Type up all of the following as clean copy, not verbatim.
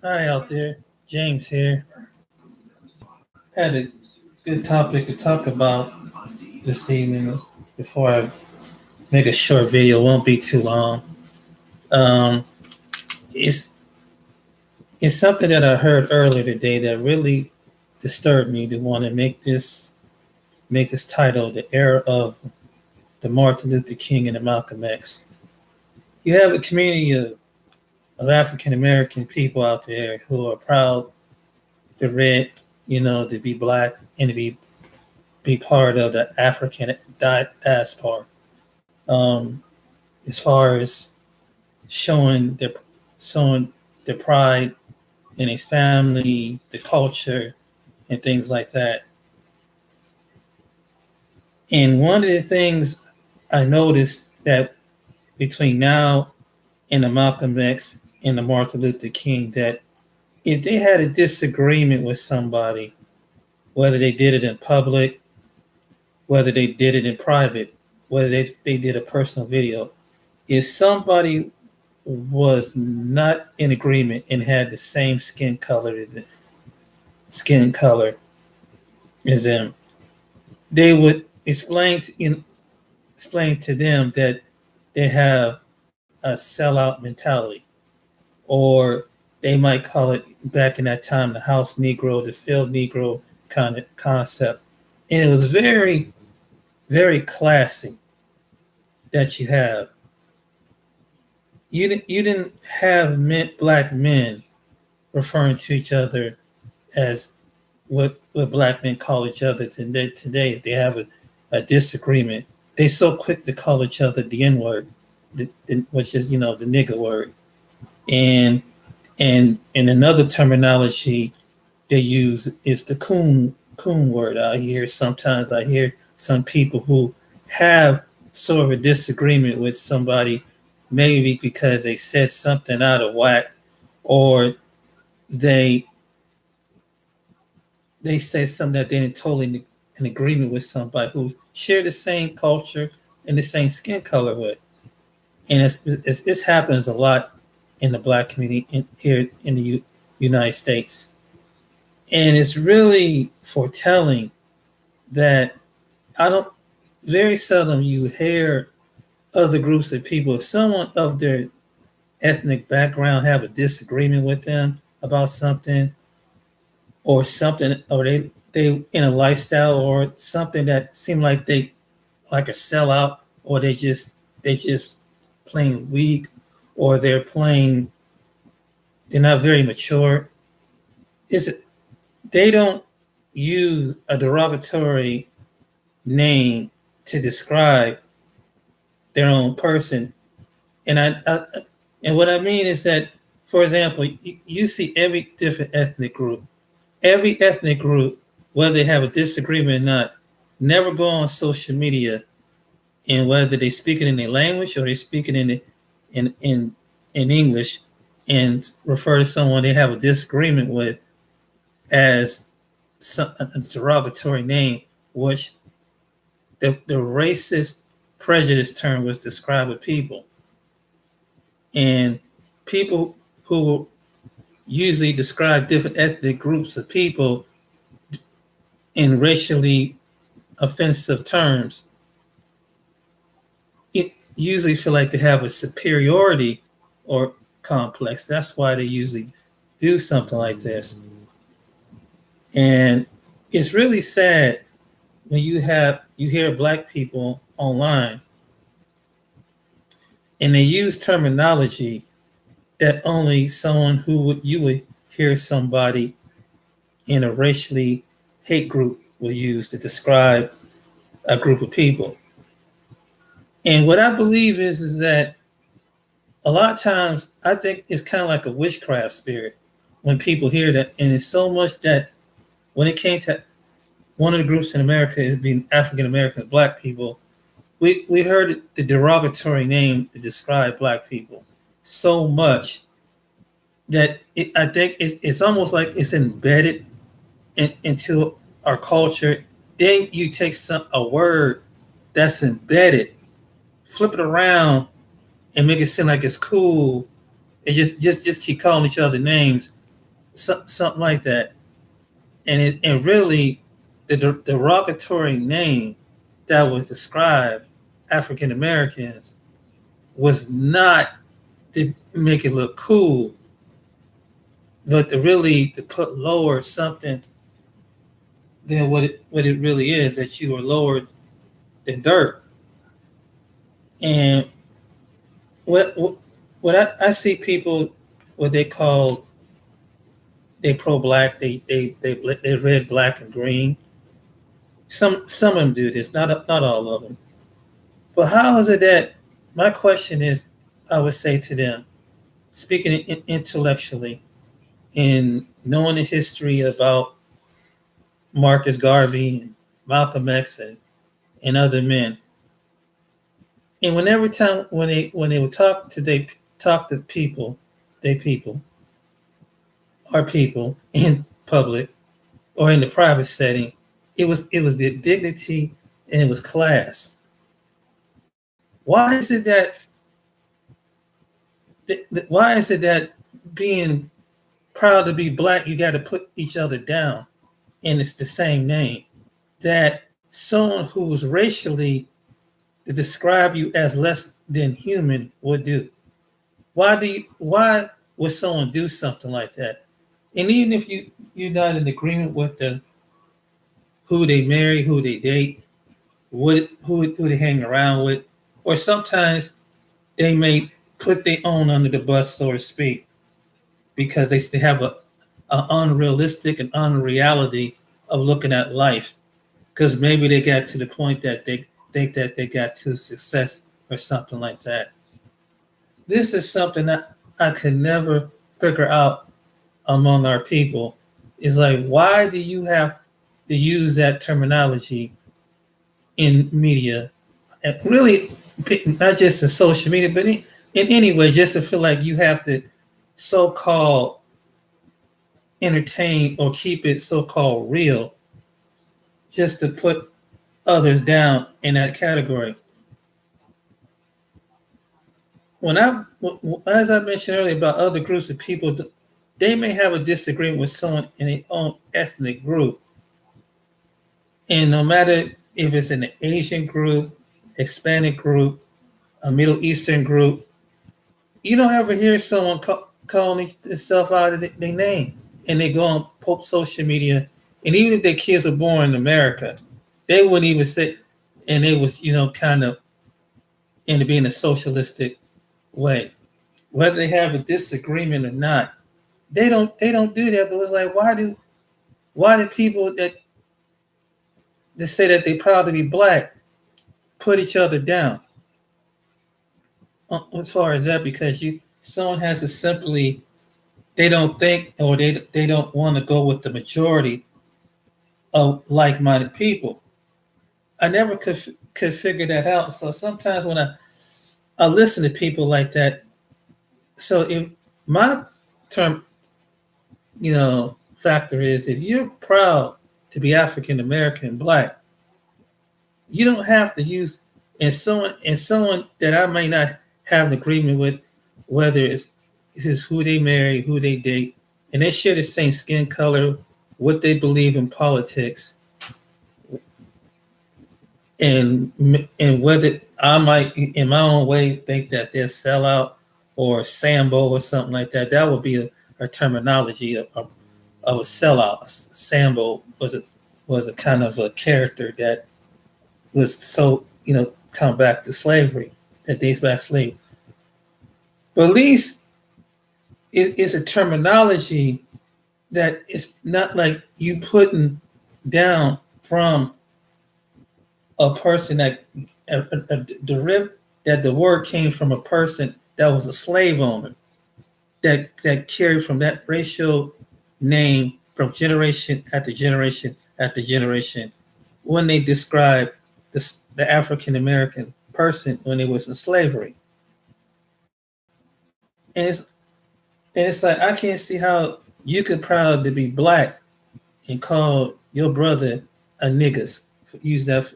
Hi out there, James here. Had a good topic to talk about this evening before I make a short video. It won't be too long. Um, it's it's something that I heard earlier today that really disturbed me to want to make this title the era of the Martin Luther King and the Malcolm X. You have a community of African American people out there who are proud to red, to be black and to be part of the African diaspora. Um, as far as showing their pride in a family, the culture, and things like that. And one of the things I noticed that between now and the Malcolm X and the Martin Luther King, that if they had a disagreement with somebody, whether they did it in public, whether they did it in private, whether they did a personal video, if somebody was not in agreement and had the same skin color as them, they would explain to them that they have a sellout mentality, or they might call it back in that time the house Negro, the field Negro kind of concept. And it was very, very classy that you didn't have black men referring to each other as what black men call each other today. If they have a disagreement, they so quick to call each other the N word, which is the nigger word, and another terminology they use is the coon word. I hear some people who have sort of a disagreement with somebody, maybe because they said something out of whack, or they they say something that they're totally in agreement with somebody who share the same culture and the same skin color with. And this happens a lot in the black community here in the United States. And it's really foretelling that I don't, very seldom you hear other groups of people, if someone of their ethnic background have a disagreement with them about something, or they in a lifestyle or something that seem like they like a sellout, or they just plain weak, or they're not very mature. Is they don't use a derogatory name to describe their own person. And what I mean is that, for example, you see every different ethnic group, whether they have a disagreement or not, never go on social media, and whether they speak it in their language or they speak it in English, and refer to someone they have a disagreement with as a derogatory name, which the racist prejudice term was described with people. And people who usually describe different ethnic groups of people in racially offensive terms, it usually feel like they have a superiority or complex. That's why they usually do something like this. And it's really sad when you hear black people online and they use terminology that only someone you would hear somebody in a racially hate group will use to describe a group of people. And what I believe is that a lot of times I think it's kind of like a witchcraft spirit when people hear that. And it's so much that when it came to one of the groups in America is being African American black people, we heard the derogatory name to describe black people so much that I think it's almost like it's embedded into our culture. Then you take a word that's embedded, flip it around, and make it seem like it's cool. And just keep calling each other names something like that. And really, the derogatory name that was described African Americans was not to make it look cool, but to put lower something than what it really is, that you are lower than dirt. And what what I see people, what they call, they pro black, they red, black, and green. Some of them do this, not all of them. But how is it that, my question is, I would say to them, speaking intellectually and knowing the history about Marcus Garvey and Malcolm X and other men, and whenever time when they would talk to people, they people are people in public or in the private setting, it was the dignity and it was class. Why is it that why is it that being proud to be black, you got to put each other down, and it's the same name that someone who's racially to describe you as less than human would do? Why would someone do something like that? And even if you're not in agreement with who they marry, who they date, who they hang around with, or sometimes they may put their own under the bus, so to speak, because they still have a unrealistic and unreality of looking at life, because maybe they got to the point that they think that they got to success or something like that. This is something that I could never figure out among our people. Is like, why do you have to use that terminology in media, and really not just in social media, but in any way, just to feel like you have to so-called entertain or keep it so-called real, just to put others down in that category. As I mentioned earlier about other groups of people, they may have a disagreement with someone in their own ethnic group, and no matter if it's an Asian group, Hispanic group, a Middle Eastern group, you don't ever hear someone calling themselves out of their name, and they go on social media. And even if their kids were born in America, they wouldn't even say, and they was, kind of into being a socialistic way. Whether they have a disagreement or not, they don't do that. But it's like, why do people that say that they proud to be black put each other down? As far as that, because someone has to simply, they don't think, or they don't want to go with the majority of like-minded people. I never could figure that out. So sometimes when I listen to people like that, so if my term, factor is, if you're proud to be African American black, you don't have to use, and someone that I may not have an agreement with, whether it's who they marry, who they date, and they share the same skin color, what they believe in politics, and whether I might, in my own way, think that they're sellout or Sambo or something like that. That would be a terminology of a sellout. Sambo was a kind of a character that was so, come back to slavery, that dates back to slavery. But at least it's a terminology that it's not like you putting down from a person that that the word came from a person that was a slave owner, that carried from that racial name from generation after generation after generation, when they describe the African American person when it was in slavery. And it's like, I can't see how you could proud to be black and call your brother a niggas. Use that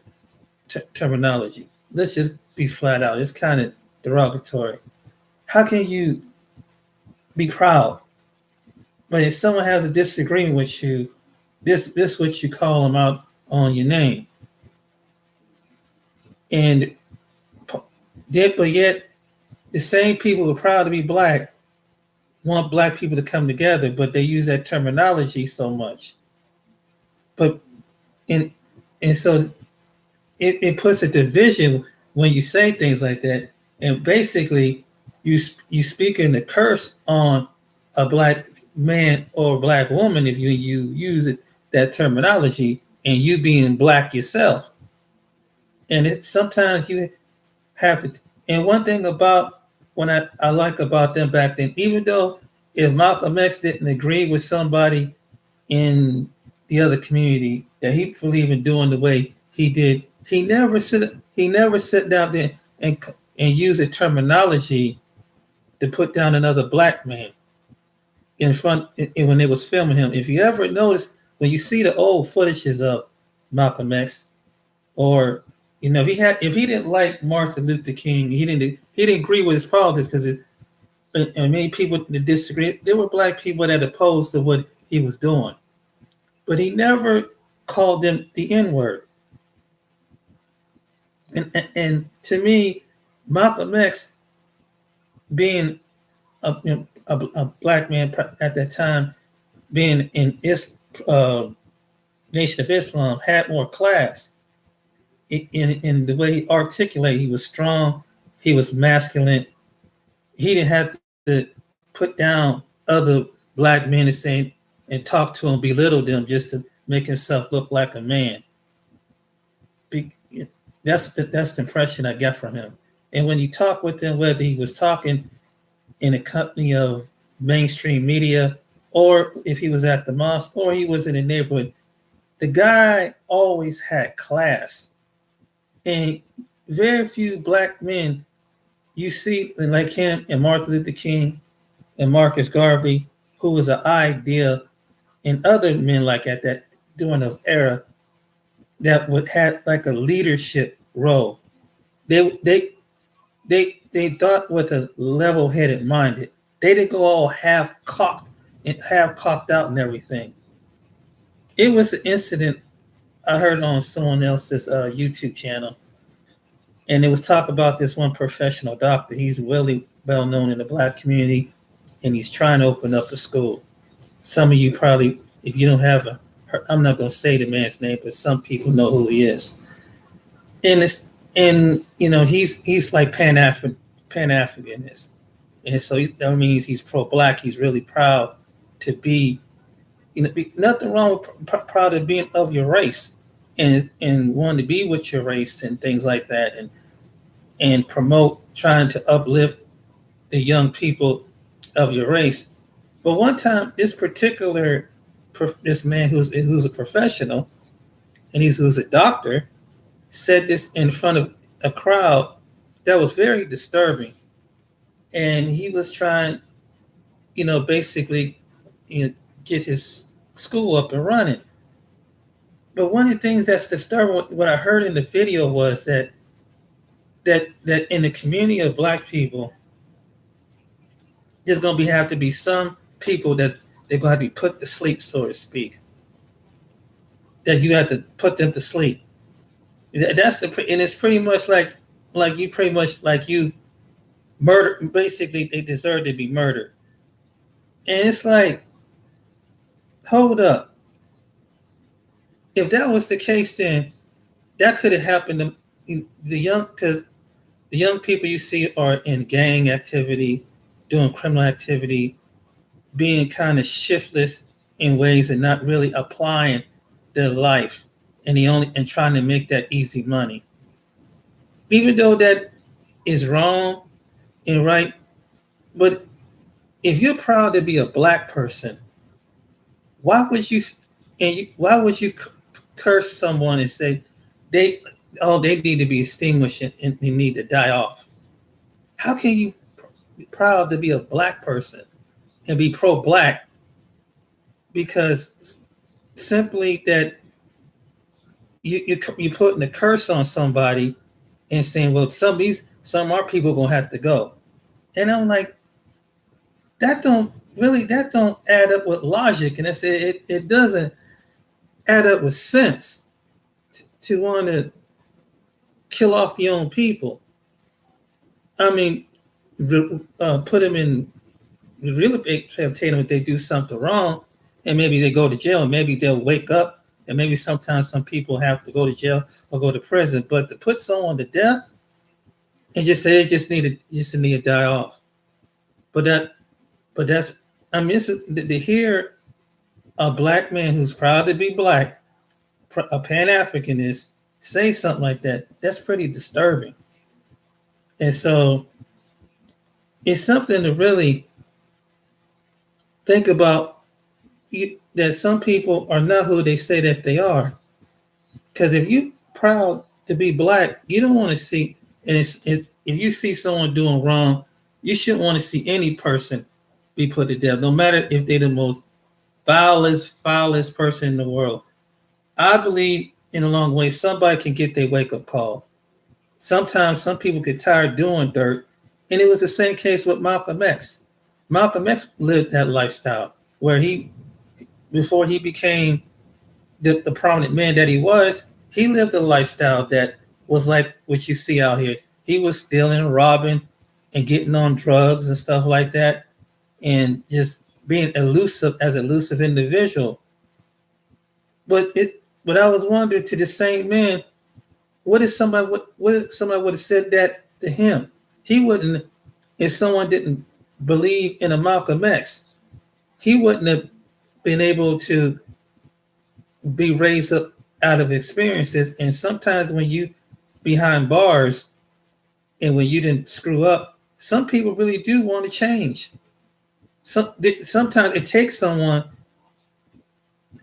terminology. Let's just be flat out. It's kind of derogatory. How can you be proud But if someone has a disagreement with you, this what you call them out on your name. And but yet the same people who are proud to be black want black people to come together, but they use that terminology so much. But and and so it puts a division when you say things like that. And basically, you speak in the curse on a black man or a black woman if you use that terminology, and you being black yourself. And sometimes you have to. And one thing about when I like about them back then, even though if Malcolm X didn't agree with somebody in the other community that he believed in doing the way he did, he never sit down there and use a terminology to put down another black man in front. And when they was filming him, if you ever notice when you see the old footages of Malcolm X, or if he didn't like Martin Luther King, he didn't agree with his politics because and many people that disagree. There were black people that opposed to what he was doing, but he never called them the N-word. And to me, Malcolm X, being a black man at that time, being in Nation of Islam, had more class in the way he articulated. He was strong. He was masculine. He didn't have to put down other black men and talk to them, belittle them just to make himself look like a man. That's the impression I get from him. And when you talk with him, whether he was talking in a company of mainstream media, or if he was at the mosque, or he was in a neighborhood, the guy always had class. And very few black men you see like him and Martin Luther King and Marcus Garvey, who was an idea, and other men like that during those era that would have like a leadership role. They thought with a level-headed minded. They didn't go all half cocked out and everything. It was an incident I heard on someone else's YouTube channel, and it was talk about this one professional doctor. He's really well known in the black community, and he's trying to open up a school. Some of you probably, if you don't have I'm not going to say the man's name, but some people know who he is. And he's like Pan-Africanist, and so that means he's pro-black. He's really proud to be, nothing wrong with proud of being of your race, and wanting to be with your race and things like that, and promote trying to uplift the young people of your race. But one time, this man who's a professional, and who's a doctor, said this in front of a crowd that was very disturbing. And he was trying, basically, get his school up and running. But one of the things that's disturbing, what I heard in the video, was that in the community of black people, there's going to have to be some people that they're going to have to be put to sleep, so to speak. That you have to put them to sleep. And it's pretty much like you murder. Basically, they deserve to be murdered. And it's like, hold up. If that was the case, then that could have happened to because the young people you see are in gang activity, doing criminal activity, being kind of shiftless in ways and not really applying their life, and trying to make that easy money. Even though that is wrong and right, but if you're proud to be a black person, why would you curse someone and say they need to be extinguished and they need to die off? How can you be proud to be a black person and be pro-black because simply that you're putting a curse on somebody and saying, well, some of our people are gonna have to go? And I'm like, that don't add up with logic, and I said it doesn't add up with sense to want to kill off your own people. I mean, put them in rehabilitate if they do something wrong, and maybe they go to jail, and maybe they'll wake up, and maybe sometimes some people have to go to jail or go to prison. But to put someone to death and just say they just need to die off. But that's I mean, to hear a black man who's proud to be black, a Pan Africanist, say something like that. That's pretty disturbing. And so it's something to really think about, that some people are not who they say that they are. Because if you're proud to be black, you don't want to see, and if you see someone doing wrong, you shouldn't want to see any person be put to death, no matter if they're the most foulest person in the world. I believe in a long way somebody can get their wake up call. Sometimes some people get tired doing dirt, and it was the same case with Malcolm X. Malcolm X lived that lifestyle where before he became the prominent man that he lived a lifestyle that was like what you see out here. He was stealing, robbing, and getting on drugs and stuff like that, and just being elusive individual. But I was wondering, to the same man, what if somebody would have said that to him? He wouldn't. If someone didn't believe in a Malcolm X, he wouldn't have been able to be raised up out of experiences. And sometimes when you behind bars and when you didn't screw up, some people really do want to change. Sometimes it takes someone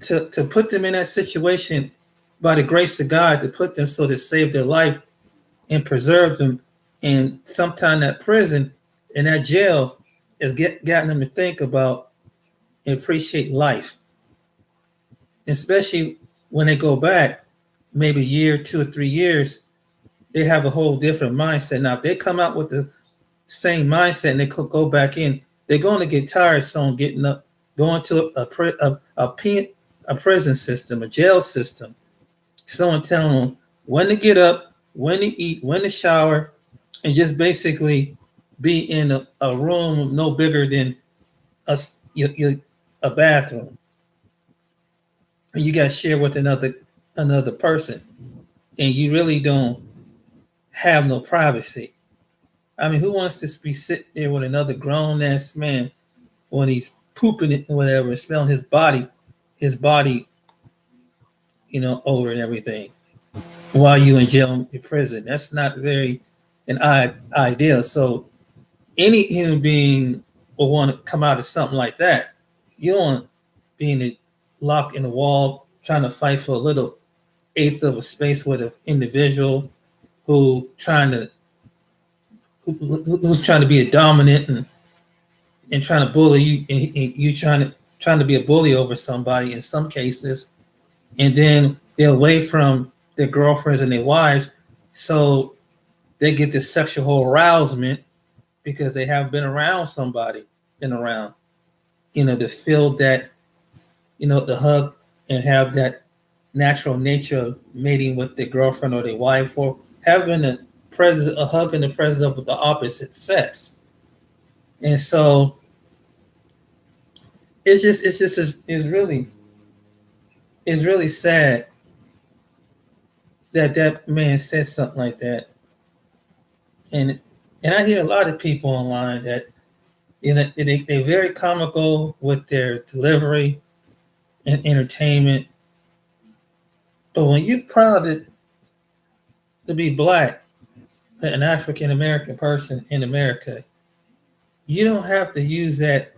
to put them in that situation by the grace of God, to put them so to save their life and preserve them. And sometimes that prison and that jail has gotten them to think about and appreciate life. Especially when they go back, maybe a year, 2 or 3 years, they have a whole different mindset. Now, if they come out with the same mindset and they could go back in, they're going to get tired of someone getting up, going to a prison system, a jail system. Someone telling them when to get up, when to eat, when to shower, and just basically be in a room no bigger than a bathroom. And you got to share with another person, and you really don't have no privacy. I mean, who wants to be sitting there with another grown ass man when he's pooping it or whatever, smelling his body, odor and everything, while you in jail in prison? That's not very an ideal. So any human being will want to come out of something like that. You don't want being locked in the wall trying to fight for a little eighth of a space with an individual who's trying to be a dominant and trying to bully you, and you trying to be a bully over somebody in some cases, and then they're away from their girlfriends and their wives, so they get this sexual arousement because they haven't been around somebody, to feel that, the hug and have that natural nature of mating with their girlfriend or their wife, or having a hug in the presence of the opposite sex. And so it's really sad that man said something like that. And I hear a lot of people online that they're very comical with their delivery and entertainment. But when you're proud to be black, an African American person in America, you don't have to use that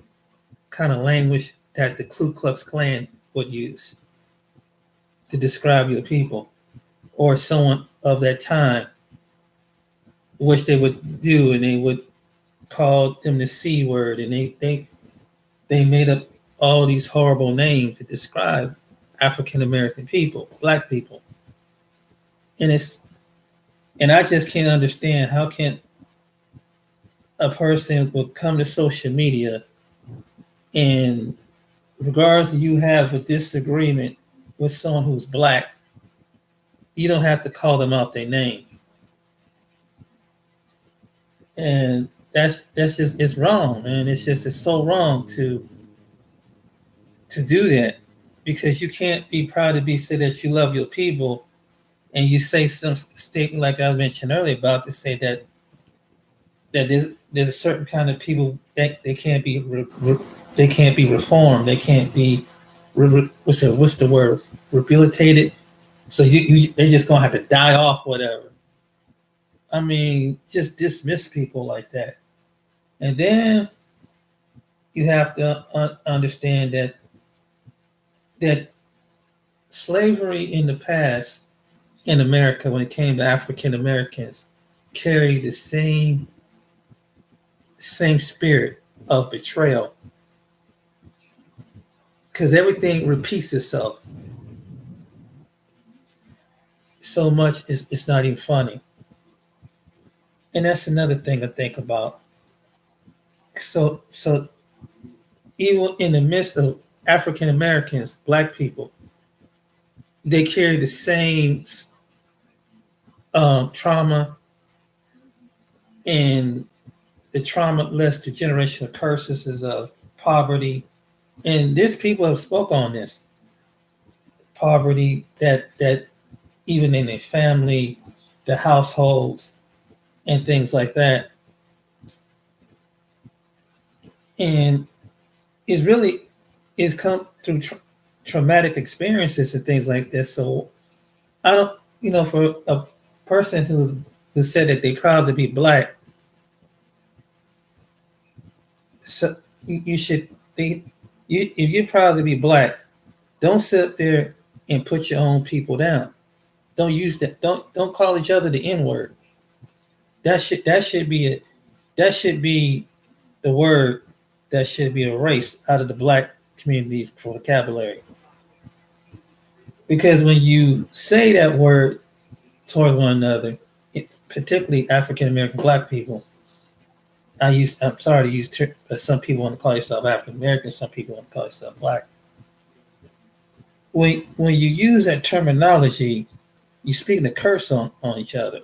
kind of language that the Ku Klux Klan would use to describe your people or someone of that time, which they would do, and they would call them the C word, and they made up all these horrible names to describe African American people, black people. And I just can't understand how can a person would come to social media And regardless if you have a disagreement with someone who's black, you don't have to call them out their name. And that's just it's wrong, man. It's so wrong to do that, because you can't be proud to be say that you love your people and you say some statement like I mentioned earlier about to say that there's a certain kind of people that they can't be they can't be reformed, they can't be what's the word, rehabilitated, so they're just gonna have to die off, whatever. I mean, just dismiss people like that. And then you have to understand that slavery in the past in America, when it came to African Americans, carried the same spirit of betrayal, because everything repeats itself so much it's not even funny. And that's another thing to think about. So even in the midst of African Americans, black people, they carry the same trauma, and the trauma leads to generational curses of poverty. And there's people who have spoke on this poverty that even in their family, the households, and things like that. And it's really it's come through traumatic experiences and things like this. So I don't, for a person who said that they proud to be black, so you should be, if you're proud to be black, don't sit up there and put your own people down. Don't use that. Don't call each other the N word. That should be it. That should be the word that should be erased out of the black community's vocabulary. Because when you say that word toward one another, particularly African American black people, I'm sorry to use some people want to call yourself African American, some people want to call yourself black. When you use that terminology, you speak the curse on each other.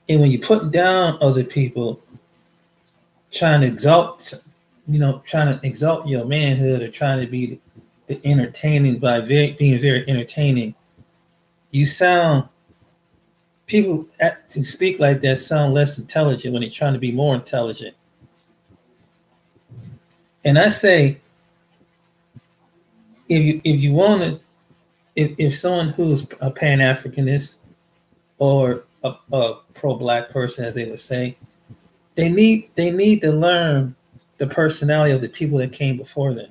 And when you put down other people, trying to exalt your manhood, or trying to be the entertaining by being very entertaining, you sound, people to speak like that sound less intelligent when they're trying to be more intelligent. And I say, if you want to, if someone who's a Pan-Africanist or a pro-black person, as they would say, they need to learn the personality of the people that came before them.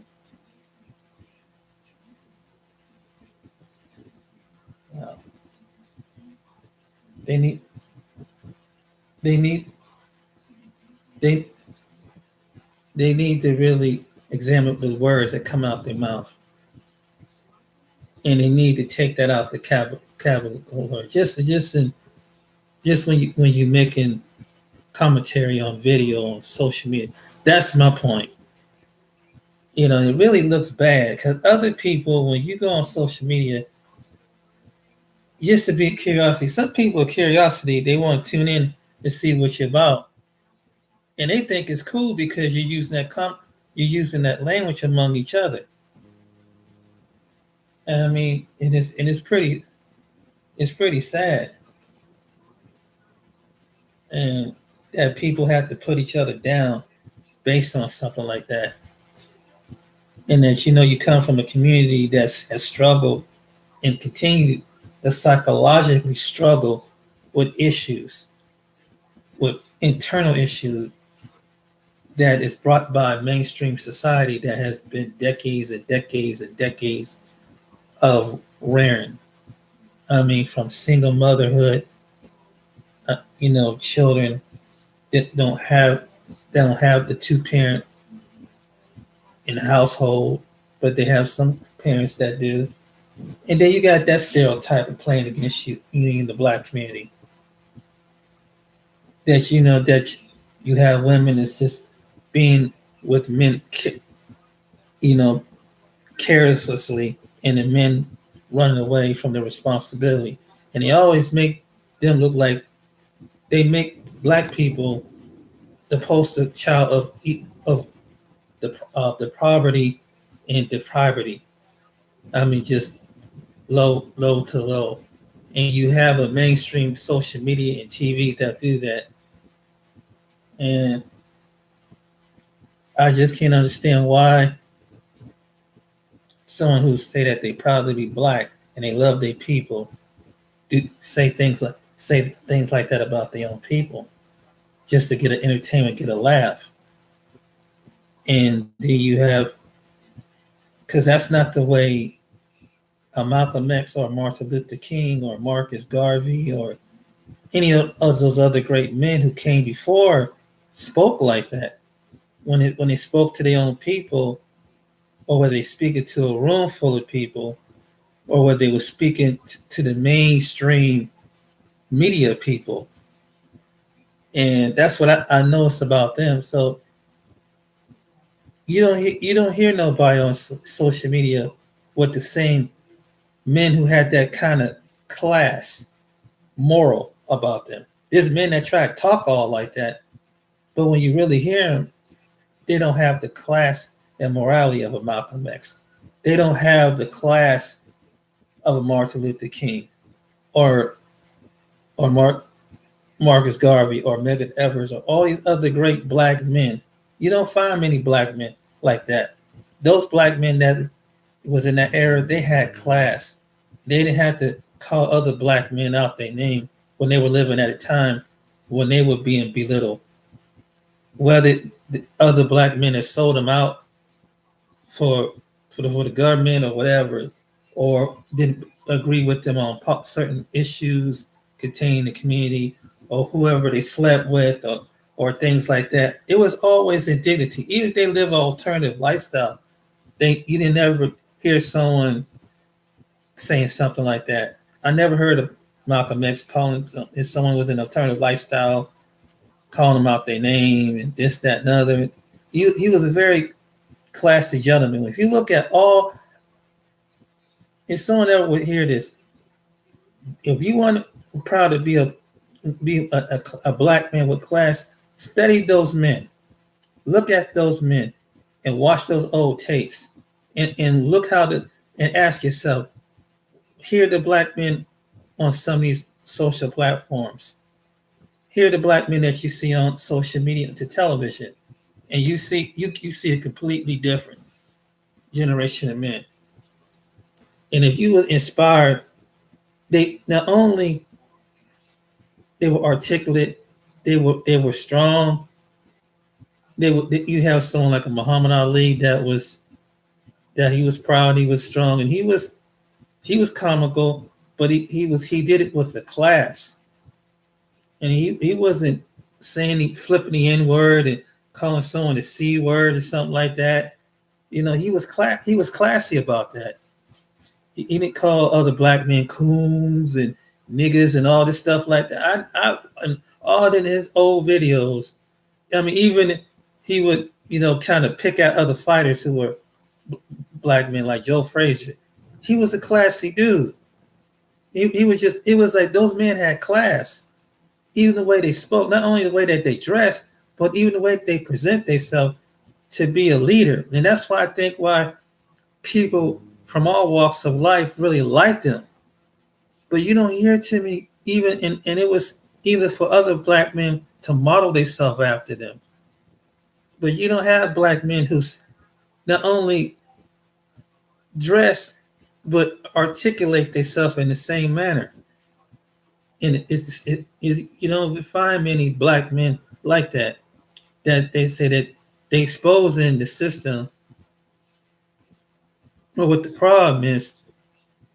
They need to really examine the words that come out their mouth, and they need to take that out the vocabulary. Just when you making commentary on video on social media, that's my point. It really looks bad because other people, when you go on social media, just to be curiosity. Some people are curiosity. They want to tune in to see what you're about, and they think it's cool because you're using that language among each other. And I mean, it's pretty sad, and that people have to put each other down based on something like that, and that you come from a community that has struggled and continue to psychologically struggle with issues, with internal issues that is brought by mainstream society that has been decades and decades and decades of rearing. I mean, from single motherhood, children that don't have the two parent in the household, but they have some parents that do. And then you got that stereotype of playing against you in the black community. That that you have women that's just being with men, you know, carelessly, and the men running away from the responsibility. And they always make them look like they make black people the poster child of the poverty and depravity. I mean, just low to low. And you have a mainstream social media and TV that do that. And I just can't understand why someone who say that they proud to be black and they love their people do say things like that about their own people just to get an entertainment, get a laugh. And then you have, because that's not the way Malcolm X or Martin Luther King or Marcus Garvey or any of those other great men who came before spoke like that. When they spoke to their own people, or whether they speaking to a room full of people, or whether they were speaking to the mainstream media people. And that's what I noticed about them. So you don't hear nobody on social media with the same men who had that kind of class, moral about them. There's men that try to talk all like that, but when you really hear them, they don't have the class and morality of a Malcolm X. They don't have the class of a Martin Luther King or Marcus Garvey or Medgar Evers or all these other great black men. You don't find many black men like that. Those black men that was in that era, they had class. They didn't have to call other black men out their name when they were living at a time when they were being belittled. Whether the other black men that sold them out for the government or whatever, or didn't agree with them on certain issues containing the community, or whoever they slept with, or things like that. It was always indignity. Even if they live an alternative lifestyle, you didn't ever hear someone saying something like that. I never heard of Malcolm X calling if someone was in an alternative lifestyle, calling them out their name and this, that, and other. He was a very classy gentleman. If you look at if someone ever would hear this, if you want proud to be a black man with class, study those men. Look at those men and watch those old tapes and look and ask yourself, here are the black men on some of these social platforms. Here are the black men that you see on social media and to television. And you see a completely different generation of men. And if you were inspired, they not only they were articulate, they were strong. You have someone like a Muhammad Ali that he was proud, he was strong, and he was comical, but he did it with the class. And he wasn't flipping the N word and calling someone the C word or something like that. You know, he was classy about that. He didn't call other black men coons and niggas and all this stuff like that. And all in his old videos, I mean, even he would, kind of pick out other fighters who were black men like Joe Frazier. He was a classy dude. He was just, it was like those men had class. Even the way they spoke, not only the way that they dressed, but even the way they present themselves to be a leader. And that's why I think why people from all walks of life really like them. But you don't hear to me and it was either for other black men to model themselves after them. But you don't have black men who not only dress but articulate themselves in the same manner. And you don't find many black men like that they say that they expose in the system. But what the problem is,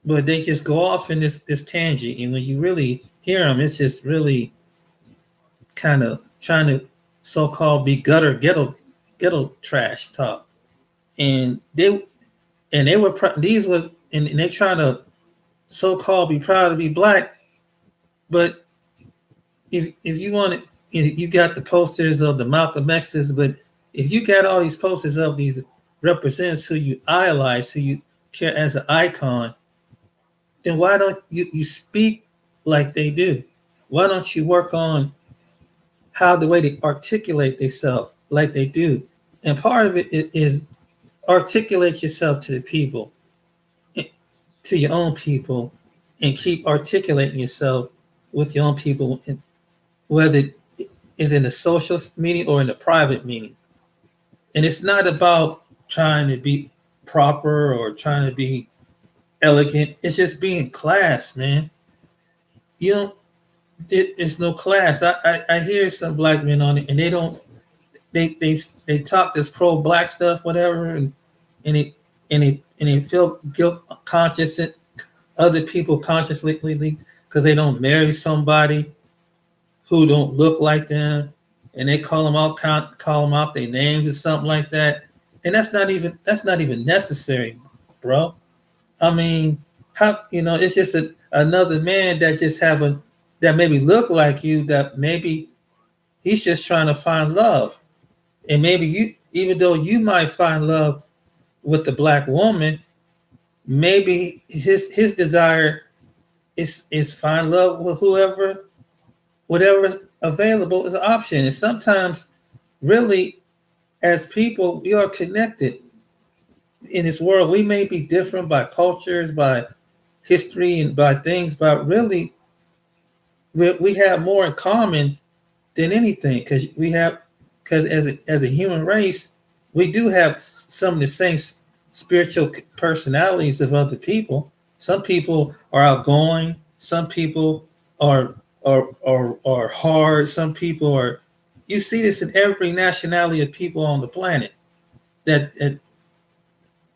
but they just go off in this tangent, and when you really hear them, it's just really kind of trying to so-called be ghetto trash talk, and they're trying to so-called be proud to be black, but if you want it, you got the posters of the Malcolm X's, but if you got all these posters of these representatives who you idolize, who you care as an icon, then why don't you speak like they do? Why don't you work on how the way they articulate themselves like they do? And part of it is articulate yourself to the people, to your own people, and keep articulating yourself with your own people, whether it is in the social meeting or in the private meeting. And it's not about trying to be proper or trying to be elegant. It's just being class, man. You don't. It's no class. I hear some black men on it, and they don't. They talk this pro black stuff, whatever, and they feel guilt conscious, and other people consciously because they don't marry somebody who don't look like them, and they call them out their names or something like that, and that's not even necessary, bro. I mean, how it's just another man that just that maybe look like you, that maybe he's just trying to find love, and maybe you, even though you might find love with the black woman, maybe his desire is find love with whatever's available is an option. And sometimes, really, as people, we are connected in this world. We may be different by cultures, by history, and by things, but really, we have more in common than anything, because as a human race, we do have some of the same spiritual personalities of other people. Some people are outgoing. Some people are hard. Some people are. You see this in every nationality of people on the planet. That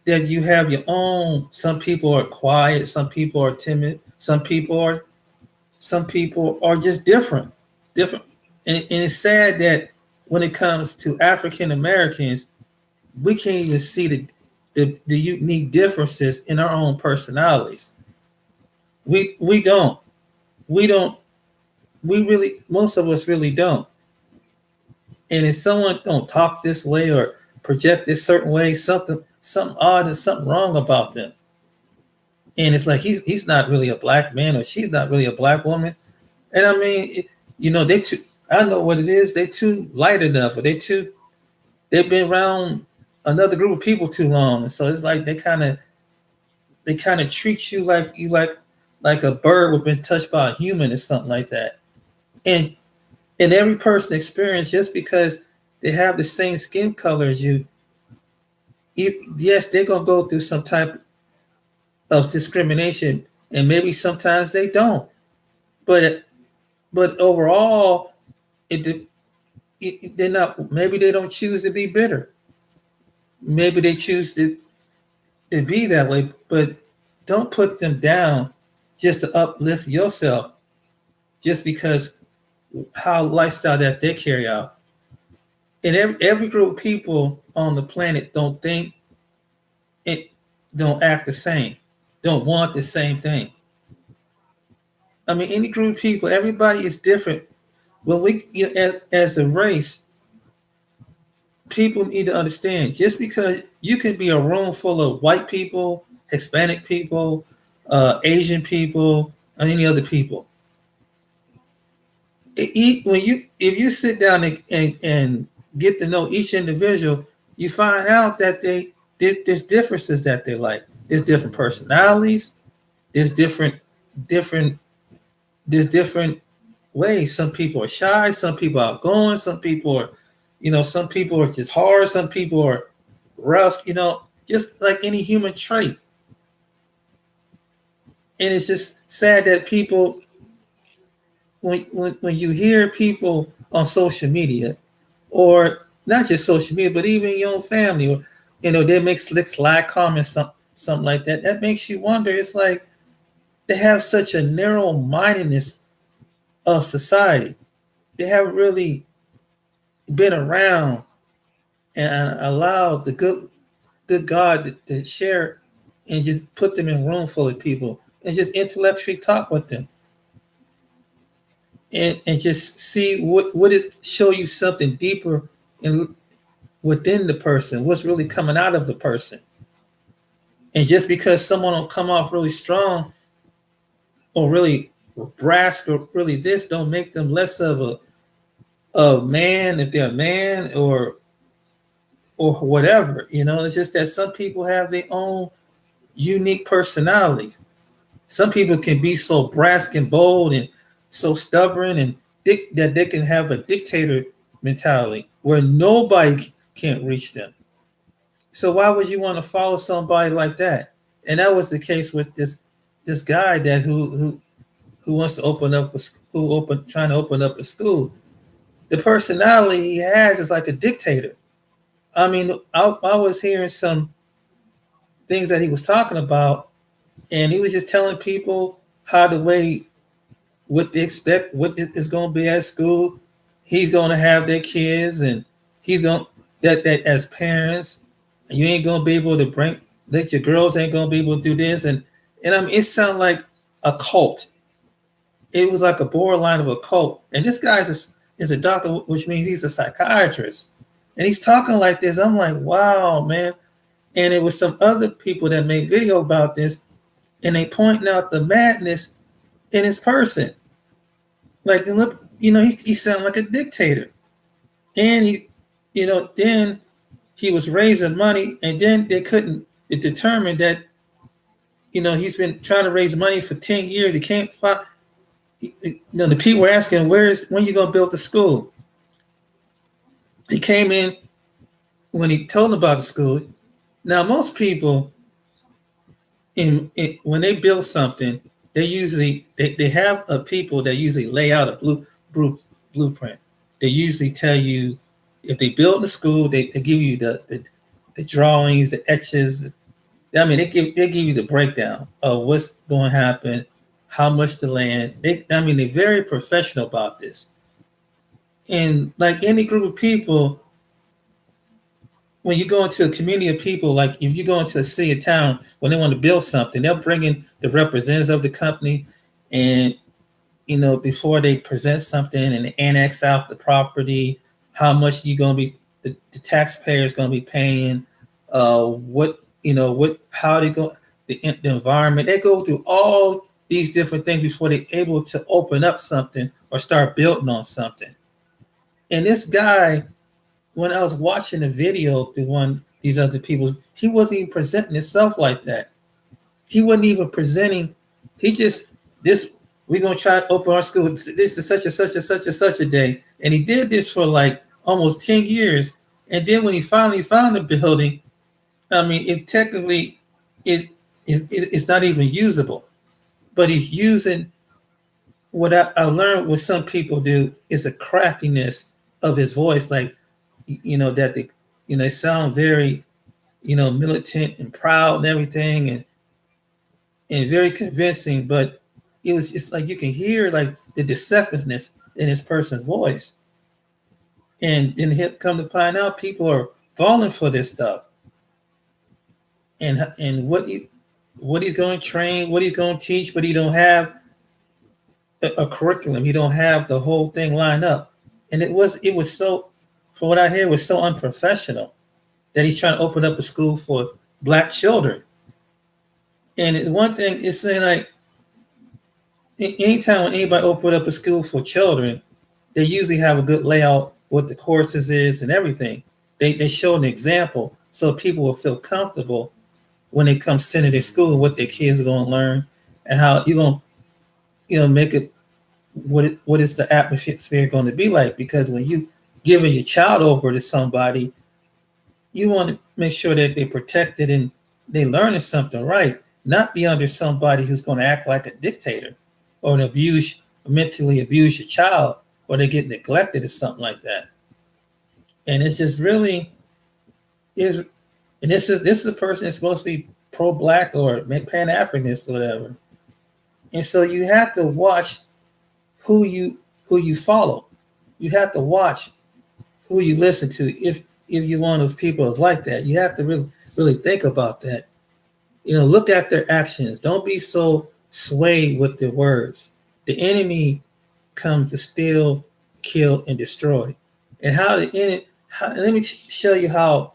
you have your own. Some people are quiet. Some people are timid. Some people are just different. And it's sad that when it comes to African Americans, we can't even see the unique differences in our own personalities. We don't. Most of us really don't. And if someone don't talk this way or project this certain way, something odd and something wrong about them. And it's like he's not really a black man, or she's not really a black woman. And I mean, they too. I know what it is. They too light enough, or they've been around another group of people too long, and so it's like they kind of treat you like a bird who's been touched by a human or something like that. And every person experience, just because they have the same skin color as you, yes, they're gonna go through some type of discrimination, and maybe sometimes they don't. But overall, they're not. Maybe they don't choose to be bitter. Maybe they choose to be that way. But don't put them down just to uplift yourself, just because how lifestyle that they carry out. And every group of people on the planet don't think it, don't act the same, don't want the same thing. I mean, any group of people, everybody is different. When as a race, people need to understand, just because you can be a room full of white people, Hispanic people, Asian people, and any other people. If you sit down and get to know each individual, you find out that there's differences that they like. There's different personalities. There's different ways. Some people are shy. Some people are outgoing. Some people are, some people are just hard. Some people are rough. Just like any human trait. And it's just sad that people, when you hear people on social media, or not just social media, but even your own family, or they make sly comments, something like that, that makes you wonder. It's like they have such a narrow mindedness of society. They haven't really been around and allowed the good God to share, and just put them in a room full of people and just intellectually talk with them. And just see what it show you something deeper within the person, what's really coming out of the person. And just because someone will come off really strong or really brash or really this, don't make them less of a man if they're a man or whatever. It's just that some people have their own unique personalities. Some people can be so brash and bold and so stubborn and that they can have a dictator mentality where nobody can't reach them. So why would you want to follow somebody like that? And that was the case with this guy that who wants to open up trying to open up a school. The personality he has is like a dictator. I mean, I was hearing some things that he was talking about, and he was just telling people how the way what they expect, what is going to be at school. He's going to have their kids, and he's going that as parents, you ain't going to be able to bring that your girls ain't going to be able to do this, and I mean, it sounded like a cult. It was like a borderline of a cult. And this guy is a doctor, which means he's a psychiatrist, and he's talking like this. I'm like, wow, man. And it was some other people that made video about this, and they pointing out the madness in his person. Like, look, he sounded like a dictator. And then he was raising money, and then they couldn't determine that, he's been trying to raise money for 10 years. He can't find, the people were asking, when you going to build the school? He came in when he told them about the school. Now, most people, when they build something, they usually they have people that usually lay out a blueprint. They usually tell you if they build the school, they give you the drawings, the etches. I mean, they give you the breakdown of what's going to happen, how much the land. They're very professional about this. And like any group of people, when you go into a community of people, like if you go into a city or town, when they want to build something, they'll bring in the representatives of the company, and before they present something and they annex out the property, how much you going to be, the taxpayer is going to be paying, how they go, the environment. They go through all these different things before they're able to open up something or start building on something. And this guy, when I was watching the video through these other people, he wasn't even presenting himself like that. He wasn't even presenting. He just, we're going to try to open our school. This is such and such and such and such a day. And he did this for like almost 10 years. And then when he finally found the building, it technically it's not even usable. But he's using what I learned what some people do is a craftiness of his voice, like, that they sound very, militant and proud and everything, and very convincing, but it's like you can hear like the deceptiveness in his person's voice. And then he'll come to find out people are falling for this stuff. And what he's going to train, what he's going to teach, but he don't have a curriculum. He don't have the whole thing lined up. And it was so, from what I hear, was so unprofessional that he's trying to open up a school for Black children. And one thing is saying, like, anytime when anybody open up a school for children, they usually have a good layout, what the courses is and everything. They show an example so people will feel comfortable when they come to their school, what their kids are going to learn, and how you're going to, make it what is the atmosphere going to be like. Because when you giving your child over to somebody, you want to make sure that they're protected and they're learning something right, not be under somebody who's going to act like a dictator or mentally abuse your child, or they get neglected or something like that. And it's just really is, and this is a person that's supposed to be pro-Black or Pan-Africanist or whatever. And so you have to watch who you follow. You have to watch who you listen to. If you're one of those people that's like that, you have to really think about that. Look at their actions. Don't be so swayed with their words. The enemy comes to steal, kill, and destroy. And how let me show you how.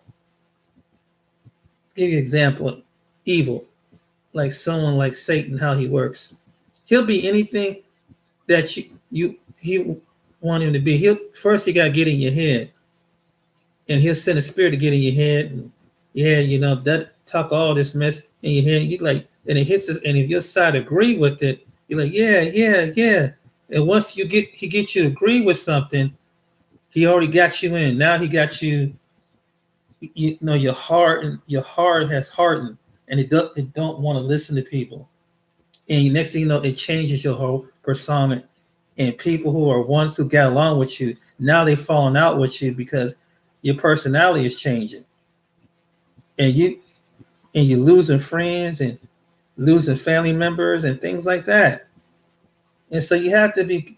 Give you an example. Evil, like someone like Satan, how he works. He'll be anything that he want him to be. He'll first he got to get in your head, and he'll send a spirit to get in your head. And yeah, that talk all this mess in your head. You like, and it hits us. And if your side agree with it, you're like, yeah, yeah, yeah. And once he gets you to agree with something, he already got you in. Now he got you. Your heart has hardened, and it don't want to listen to people. And next thing you know, it changes your whole persona. And people who are ones who got along with you, now they falling out with you because your personality is changing, and you're losing friends and losing family members and things like that. And so you have to be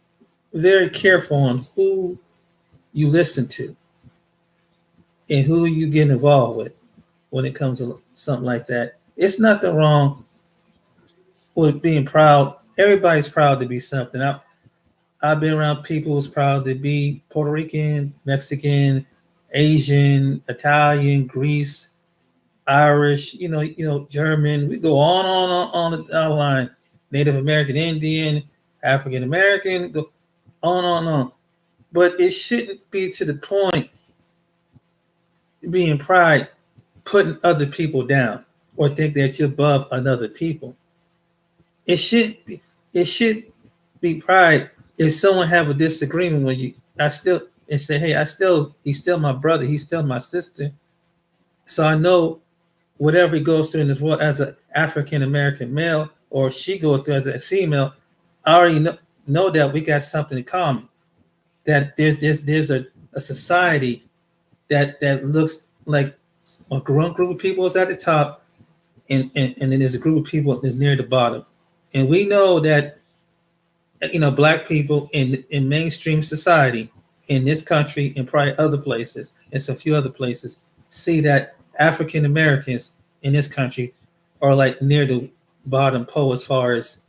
very careful on who you listen to and who you get involved with when it comes to something like that. It's nothing wrong with being proud. Everybody's proud to be something. I've been around people who's proud to be Puerto Rican, Mexican, Asian, Italian, Greece, Irish, German. We go on the line. Native American, Indian, African American, go on. But it shouldn't be to the point being pride, putting other people down or think that you're above another people. It should be pride. If someone have a disagreement with you, and say, hey, he's still my brother, he's still my sister. So I know whatever he goes through in this world as an African American male, or she goes through as a female, I already know that we got something in common. That there's a society that looks like a group of people is at the top, and then there's a group of people that's near the bottom. And we know that black people in mainstream society in this country and probably other places and some few other places see that African Americans in this country are like near the bottom pole as far as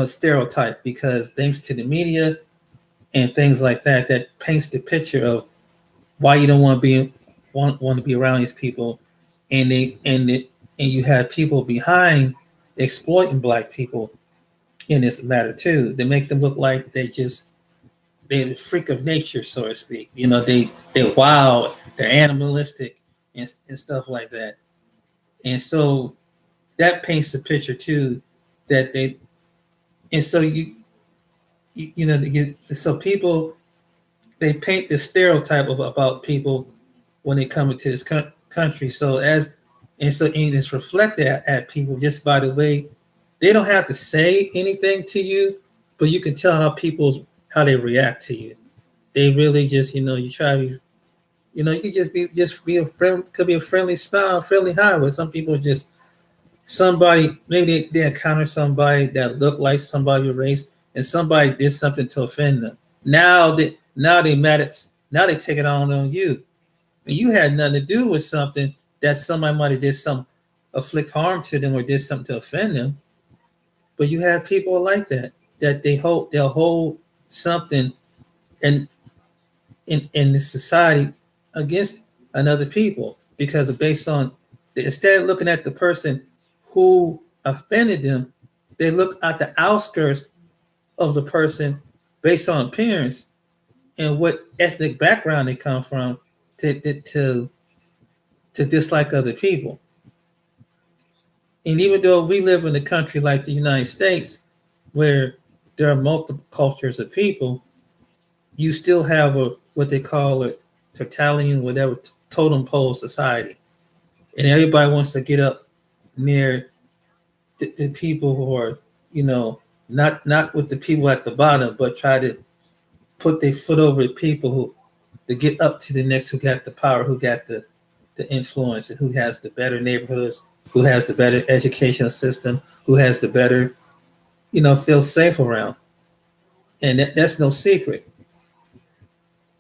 stereotype, because thanks to the media and things like that paints the picture of why you don't want to be around these people, and you have people behind exploiting black people in this matter too. They make them look like they're the freak of nature, so to speak. They're wild, they're animalistic, and stuff like that. And so that paints the picture too, that they, and so so people, they paint the stereotype about people when they come into this country. And it's reflected at people just by the way. They don't have to say anything to you, but you can tell how they react to you. They really just, you try to, you could be a friend, could be a friendly smile, friendly hi. But some people just somebody, maybe they encounter somebody that looked like somebody race, and somebody did something to offend them. Now they mad at, now they take it on you, and you had nothing to do with something that somebody might have did some afflict harm to them or did something to offend them. But you have people like that they'll hold something in the society against another people because of based on, instead of looking at the person who offended them, they look at the outskirts of the person based on appearance and what ethnic background they come from to dislike other people. And even though we live in a country like the United States, where there are multiple cultures of people, you still have what they call a totalitarian, whatever, totem pole society. And everybody wants to get up near the people who are, not with the people at the bottom, but try to put their foot over the people who to get up to the next, who got the power, who got the influence, and who has the better neighborhoods, who has the better educational system, who has the better, feel safe around. And that's no secret.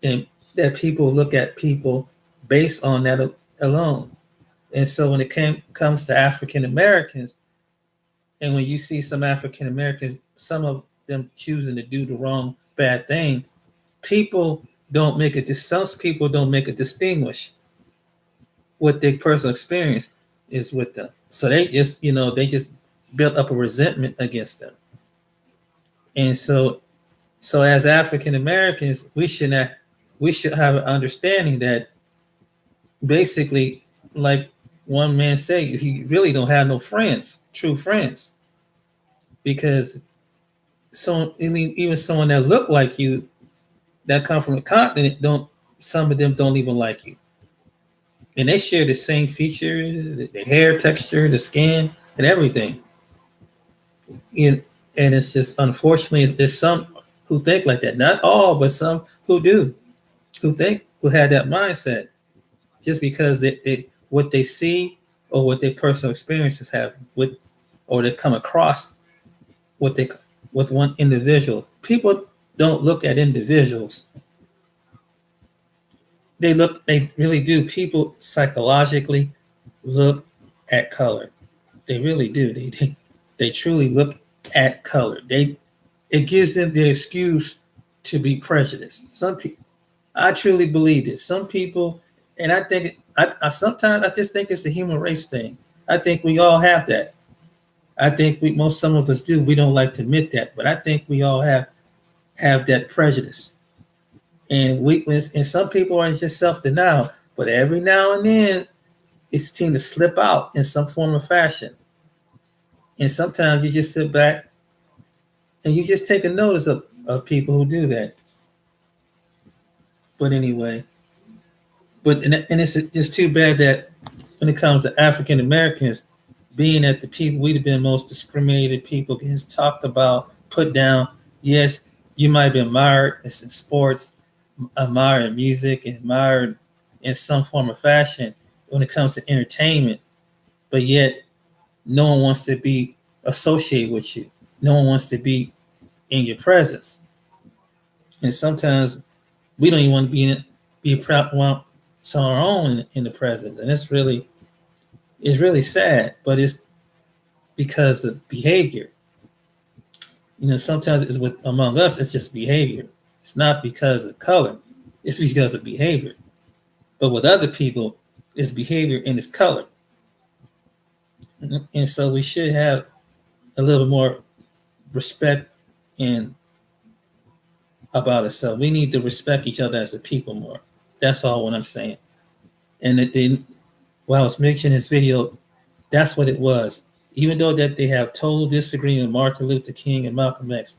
And that people look at people based on that alone. And so when it comes to African Americans, and when you see some African Americans, some of them choosing to do the wrong, bad thing, people don't make it. Some people don't make it distinguish what their personal experience is with them. So they just, they just built up a resentment against them. And so as African Americans, we should have an understanding that basically, like one man said, you really don't have no friends, true friends, because even someone that look like you, that come from a continent, some of them don't even like you, and they share the same features, the hair texture, the skin, and everything. And it's just, unfortunately, there's some who think like that. Not all, but some who do, who had that mindset, just because they what they see or what their personal experiences have with, or they come across what they with one individual. People don't look at individuals. They really do. People psychologically look at color. They really do. They truly look at color. It gives them the excuse to be prejudiced. Some people, I truly believe this. Some people, and I think I sometimes I just think it's the human race thing. I think we all have that. I think some of us do. We don't like to admit that, but I think we all have that prejudice and weakness. And some people are just self-denial, but every now and then it's seems to slip out in some form of fashion. And sometimes you just sit back and you just take a notice of people who do that. But anyway, and it's just too bad that when it comes to African Americans, being that the people we'd have been most discriminated people gets talked about, put down. Yes, you might be admired in sports, admired in music, admired in some form of fashion when it comes to entertainment, but yet no one wants to be associated with you. No one wants to be in your presence. And sometimes we don't even want to be proud of our own in the presence. And it's really sad, but it's because of behavior. Sometimes it's among us, it's just behavior. It's not because of color. It's because of behavior. But with other people, it's behavior and it's color. And so we should have a little more respect about ourselves. We need to respect each other as a people more. That's all what I'm saying. And while I was making this video, that's what it was. Even though that they have total disagreement with Martin Luther King and Malcolm X,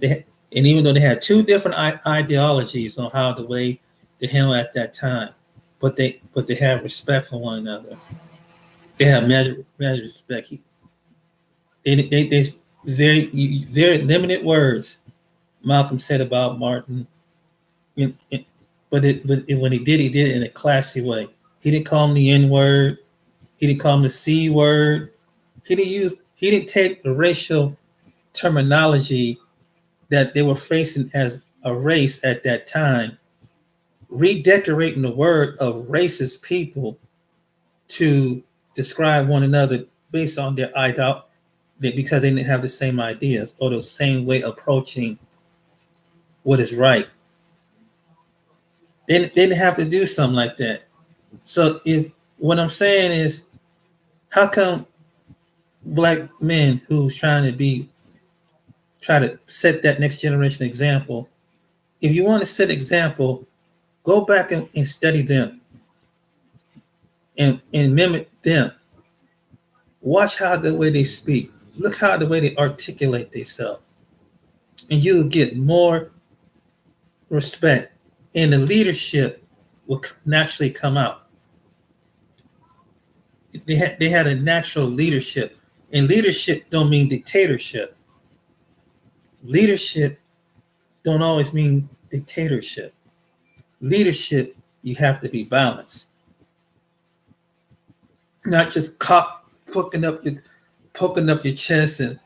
and even though they had two different ideologies on how the way to handle at that time, but they have respect for one another. They have measured respect. They very limited words Malcolm said about Martin, but when he did it in a classy way. He didn't call him the N-word. He didn't call him the C word. He didn't take the racial terminology that they were facing as a race at that time, redecorating the word of racist people to describe one another based on their ideology, because they didn't have the same ideas or the same way approaching what is right. They didn't have to do something like that. So what I'm saying is, how come black men who's try to set that next generation example, if you want to set example, go back and study them and mimic them. Watch how the way they speak. Look how the way they articulate themselves. And you'll get more respect, and the leadership will naturally come out. They had a natural leadership, and leadership don't mean dictatorship. Leadership don't always mean dictatorship. Leadership, you have to be balanced, not just poking up your chest and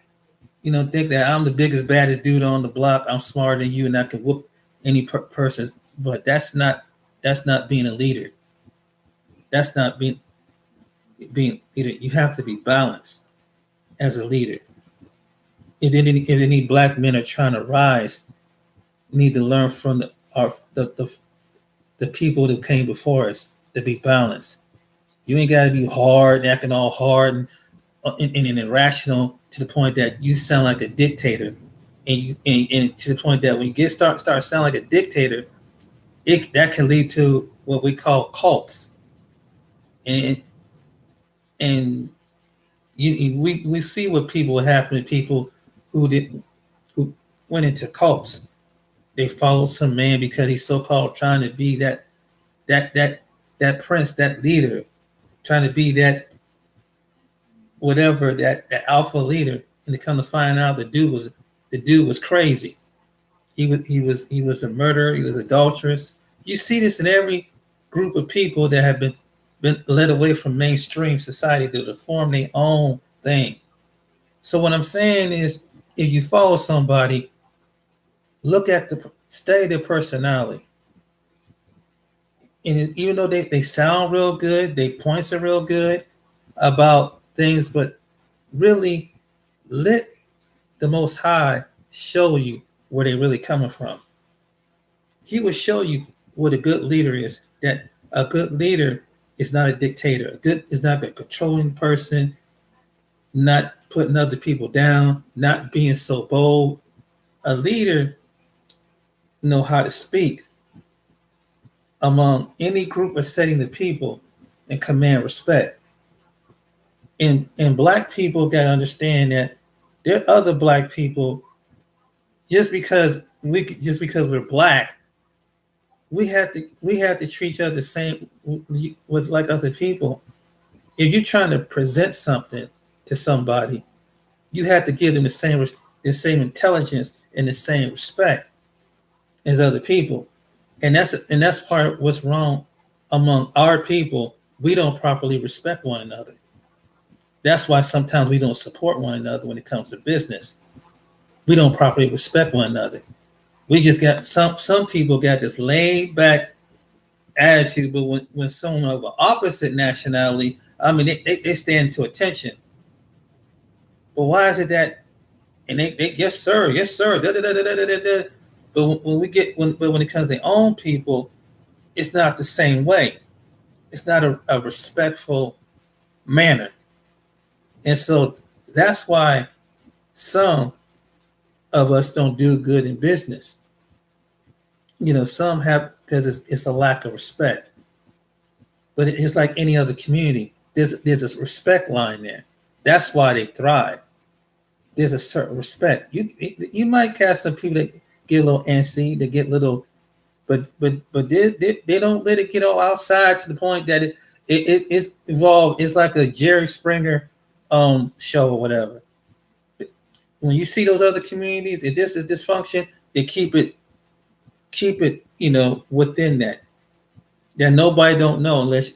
think that I'm the biggest, baddest dude on the block. I'm smarter than you, and I can whoop any person. But that's not being a leader. That's not being leader. You have to be balanced as a leader. If any black men are trying to rise, need to learn from our the people that came before us to be balanced. You ain't got to be hard, acting all hard and irrational to the point that you sound like a dictator, and to the point that when you start sounding like a dictator, that can lead to what we call cults, and and we see what people happen to people who went into cults. They follow some man because he's so called trying to be that that that prince, that leader, trying to be that whatever that alpha leader, and to come to find out the dude was crazy. He was a murderer. He was adulterous. You see this in every group of people that have been led away from mainstream society to form their own thing. So what I'm saying is, if you follow somebody, look at study their personality. And even though they sound real good, they points are real good about things, but really let the Most High show you where they really coming from. He will show you what a good leader is. That a good leader is not a dictator. A good is not a controlling person, not putting other people down, not being so bold. A leader know how to speak among any group or setting of people and command respect. And black people got to understand that there are other black people. Just because we're black, we have to treat each other the same with like other people. If you're trying to present something to somebody, you have to give them the same intelligence and the same respect as other people. And that's part of what's wrong among our people. We don't properly respect one another. That's why sometimes we don't support one another when it comes to business. We don't properly respect one another. We just got some people got this laid back attitude, but when someone of an opposite nationality, I mean, they stand to attention. But why is it that? And they yes sir, yes sir. Da, da, da, da, da, da, da. But when it comes to their own people, it's not the same way. It's not a respectful manner, and so that's why some of us don't do good in business. Some have, because it's a lack of respect. But it's like any other community. There's this respect line there. That's why they thrive. There's a certain respect. You might catch some people that get a little antsy, they get little, but they don't let it get all outside to the point that it's evolved. It's like a Jerry Springer show or whatever. When you see those other communities, if this is dysfunction, they keep it, within that nobody don't know, unless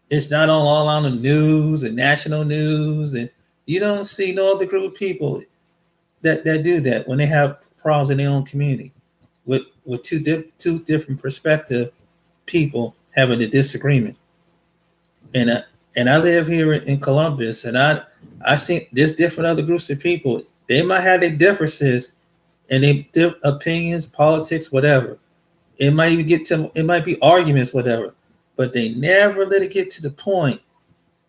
it's not all on the news and national news, and you don't see no other group of people that do that when they have problems in their own community with two different perspective people having a disagreement. And I live here in Columbus, and I see there's different other groups of people. They might have their differences and their opinions, politics, whatever. It might be arguments, whatever, but they never let it get to the point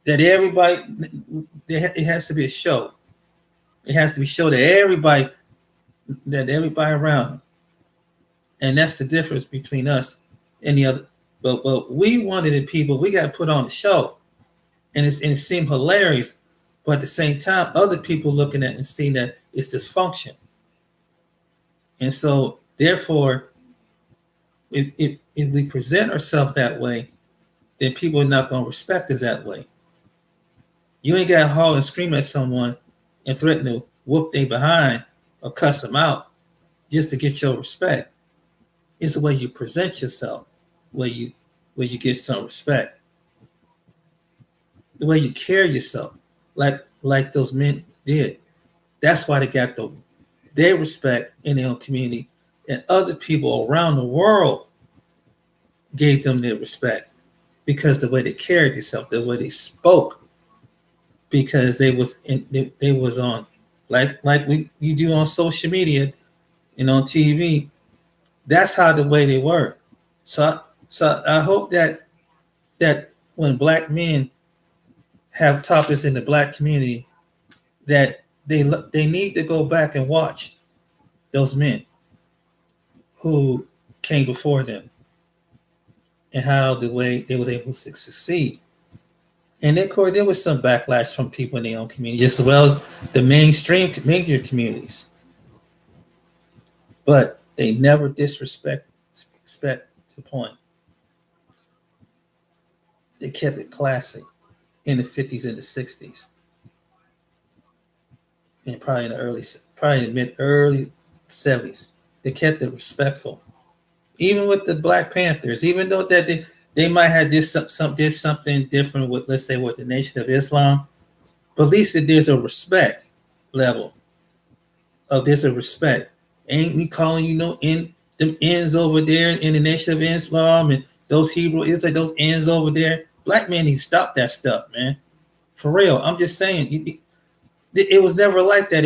that it has to be a show. It has to be shown that everybody around them. And that's the difference between us and the other. But we wanted the people, we got to put on the show. And it seemed hilarious. But at the same time, other people looking at it and seeing that it's dysfunction. And so, therefore, if we present ourselves that way, then people are not going to respect us that way. You ain't got to haul and scream at someone and threaten to whoop they behind or cuss them out just to get your respect. It's the way you present yourself, where you get some respect. The way you carry yourself, like those men did. That's why they got their respect in their own community, and other people around the world gave them their respect because the way they carried themselves, the way they spoke, because they was on like you do on social media and on TV. That's how the way they were. So I hope that when black men have topics in the black community, that they need to go back and watch those men who came before them and how the way they was able to succeed. And of course, there was some backlash from people in their own community, just as well as the mainstream major communities. But they never disrespect the point. They kept it classy in the 50s and the 60s, and probably in the mid early 70s. They kept it respectful, even with the Black Panthers. Even though that they might have did something different with, let's say, with the Nation of Islam, but at least there's a respect level. There's a respect. Ain't me calling in them ends over there in the Nation of Islam and those Hebrew Israelites, those ends over there. Black men need to stop that stuff, man. For real. I'm just saying, it was never like that.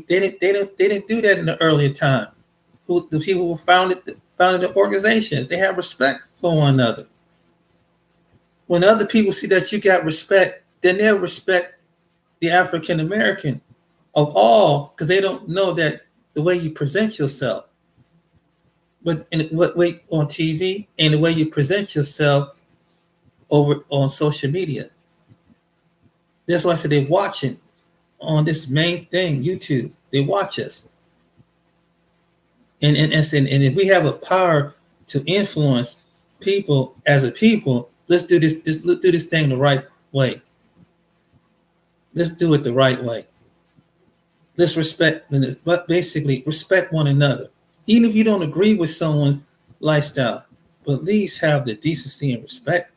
They didn't do that in the earlier time. The people who founded the organizations, they have respect for one another. When other people see that you got respect, then they'll respect the African American of all, because they don't know that the way you present yourself, but in what way on TV and the way you present yourself over on social media. That's why I said they're watching on this main thing, YouTube. They watch us. And if we have a power to influence people as a people, let's do this thing the right way. Let's do it the right way. Let's but basically respect one another. Even if you don't agree with someone's lifestyle, but at least have the decency and respect.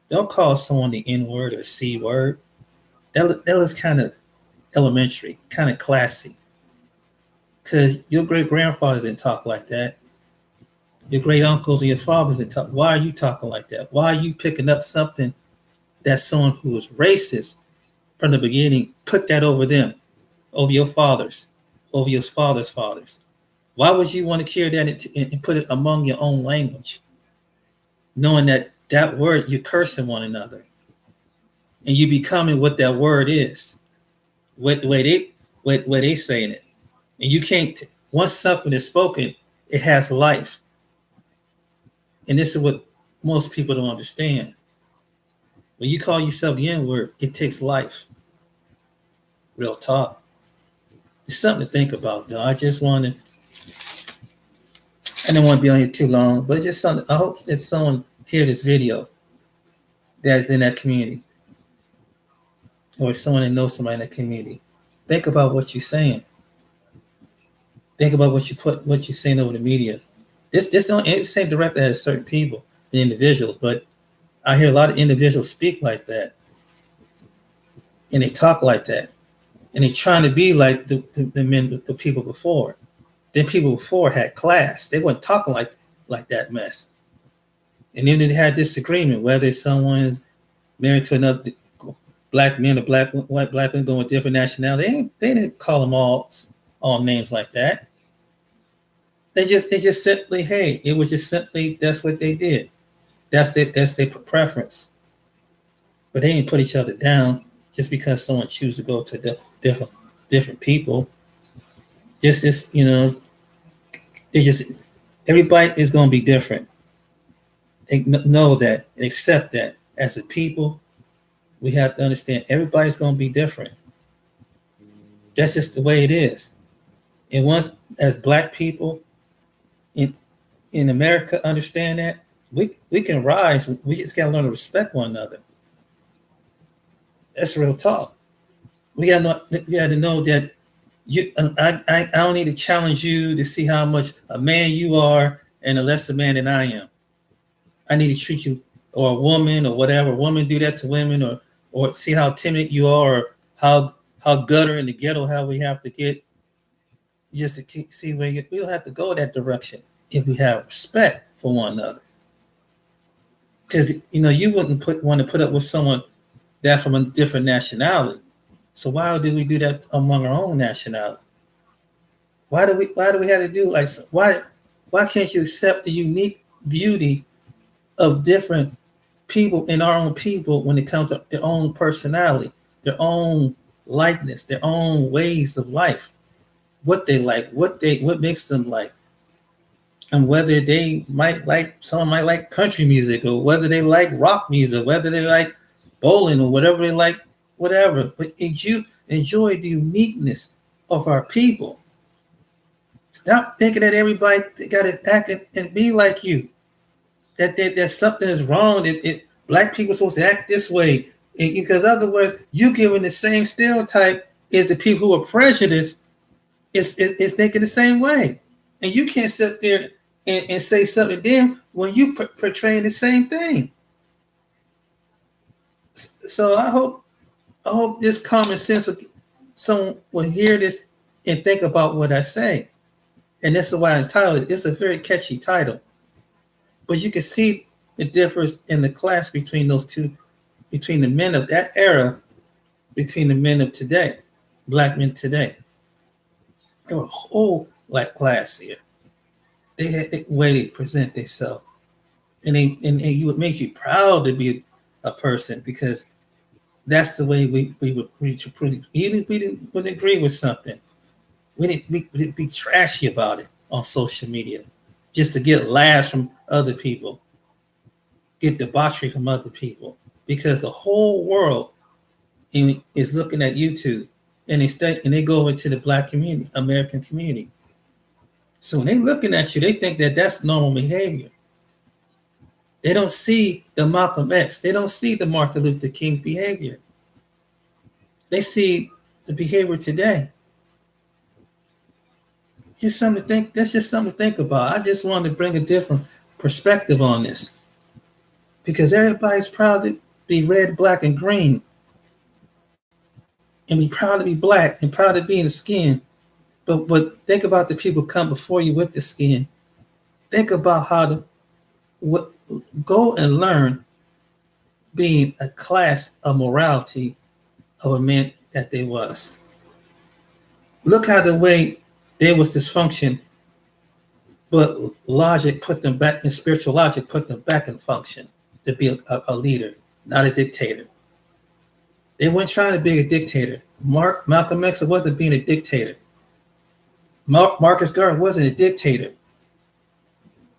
Don't call someone the N-word or C word. That looks kind of elementary, kind of classy. Because your great grandfathers didn't talk like that. Your great uncles and your fathers didn't talk. Why are you talking like that? Why are you picking up something that someone who was racist from the beginning put that over them, over your fathers, over your father's fathers? Why would you want to carry that and put it among your own language, knowing that word you're cursing one another, and you becoming what that word is, with the way they saying it, and you can't. Once something is spoken, it has life, and this is what most people don't understand. When you call yourself the N-word, it takes life. Real talk. It's something to think about, though. I don't want to be on here too long, but it's just something. I hope that someone hear this video that's in that community, or someone that knows somebody in that community. Think about what you're saying. Think about what you're saying over the media. This don't it's same directly as certain people and individuals, but I hear a lot of individuals speak like that, and they talk like that, and they're trying to be like the people before. Then people before had class. They weren't talking like that mess. And then they had disagreement whether someone's married to another black man or white black men going with different nationality. They didn't call them all names like that. They just simply, hey, it was just simply that's what they did. That's their preference. But they didn't put each other down just because someone chooses to go to the different people. Just everybody is going to be different. Know that and accept that. As a people, we have to understand everybody's going to be different. That's just the way it is. And once, as black people in America, understand that, we can rise. We just got to learn to respect one another. That's real talk. We got to know that I don't need to challenge you to see how much a man you are and a lesser man than I am. I need to treat you, or a woman or whatever. Women do that to women, or see how timid you are, or how gutter in the ghetto, how we have to get just to see where we don't have to go that direction if we have respect for one another. Because you wouldn't want to put up with someone that from a different nationality. So why do we do that among our own nationality? Why do we have to do why Why can't you accept the unique beauty of different people in our own people when it comes to their own personality, their own likeness, their own ways of life, what they like, what makes them like, and whether they might like someone might like country music or whether they like rock music, whether they like bowling or whatever they like, whatever. But you enjoy the uniqueness of our people. Stop thinking that everybody got to act and be like you. That something is wrong. Black people are supposed to act this way, because otherwise you giving the same stereotype as the people who are prejudiced is thinking the same way, and you can't sit there and say something then when you portraying the same thing. So I hope this common sense someone will hear this and think about what I say, and this is why I entitled it. It's a very catchy title. But you can see the difference in the class between those two, between the men of that era, between the men of today, black men today. They were a whole black class here. They had the way they present themselves. And you would make you proud to be a person, because that's the way we would reach a pretty, even if wouldn't agree with something. We'd be trashy about it on social media just to get laughs from other people, get debauchery from other people, because the whole world is looking at YouTube, and they go into the black community, American community. So when they're looking at you, they think that that's normal behavior. They don't see the Malcolm X. They don't see the Martin Luther King behavior. They see the behavior today. Just something to think. That's just something to think about. I just wanted to bring a different perspective on this, because everybody's proud to be red, black, and green, and be proud to be black and proud to be in the skin. But think about the people who come before you with the skin. Think about how to go and learn being a class of morality of a man that they was. Look how the way there was dysfunction, but logic put them back, and spiritual logic put them back in function to be a leader, not a dictator. They weren't trying to be a dictator. Malcolm X wasn't being a dictator. Marcus Garvey wasn't a dictator.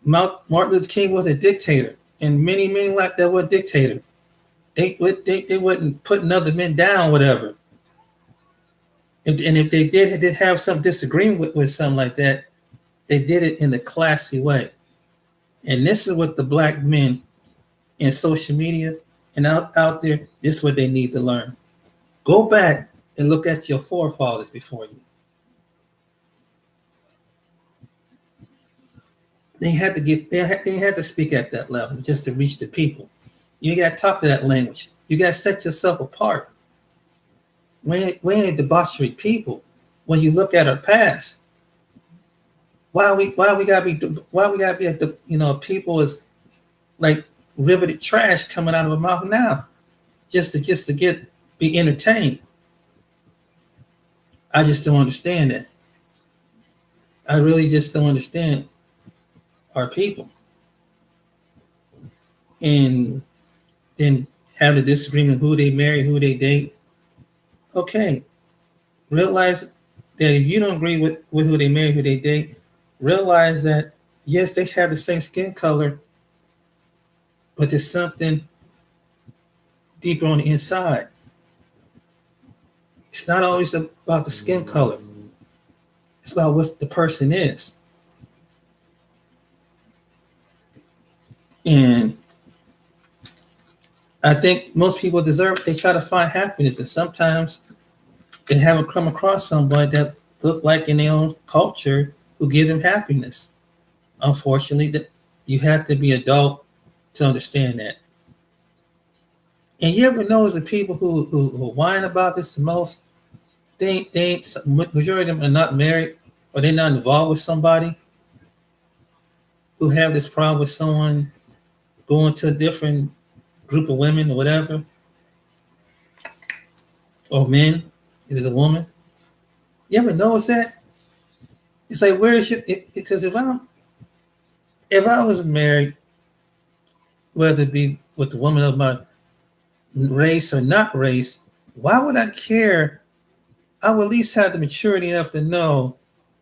Martin Luther King wasn't a dictator, and many like that were a dictator. They wouldn't putting other men down, whatever. And if they did have some disagreement with something like that, they did it in a classy way. And this is what the black men in social media and out there, this is what they need to learn. Go back and look at your forefathers before you. They had to speak at that level just to reach the people. You got to talk to that language. You got to set yourself apart. We ain't debauchery people. When you look at our past, why we gotta be at the people is like riveted trash coming out of a mouth now, just to be entertained. I just don't understand that. I really just don't understand our people. And then have a disagreement who they marry, who they date. Okay, realize that if you don't agree with who they marry, who they date, realize that yes, they have the same skin color, but there's something deeper on the inside. It's not always about the skin color. It's about what the person is. And I think most people they try to find happiness, and sometimes they haven't come across somebody that look like in their own culture who give them happiness. Unfortunately, that you have to be adult to understand that. And you ever notice the people who whine about this the most, they ain't, majority of them are not married, or they're not involved with somebody who have this problem with someone going to a different group of women or whatever, or men, it is a woman. You ever notice that? It's like, where is your, because if If I was married, whether it be with the woman of my race or not race, why would I care? I would at least have the maturity enough to know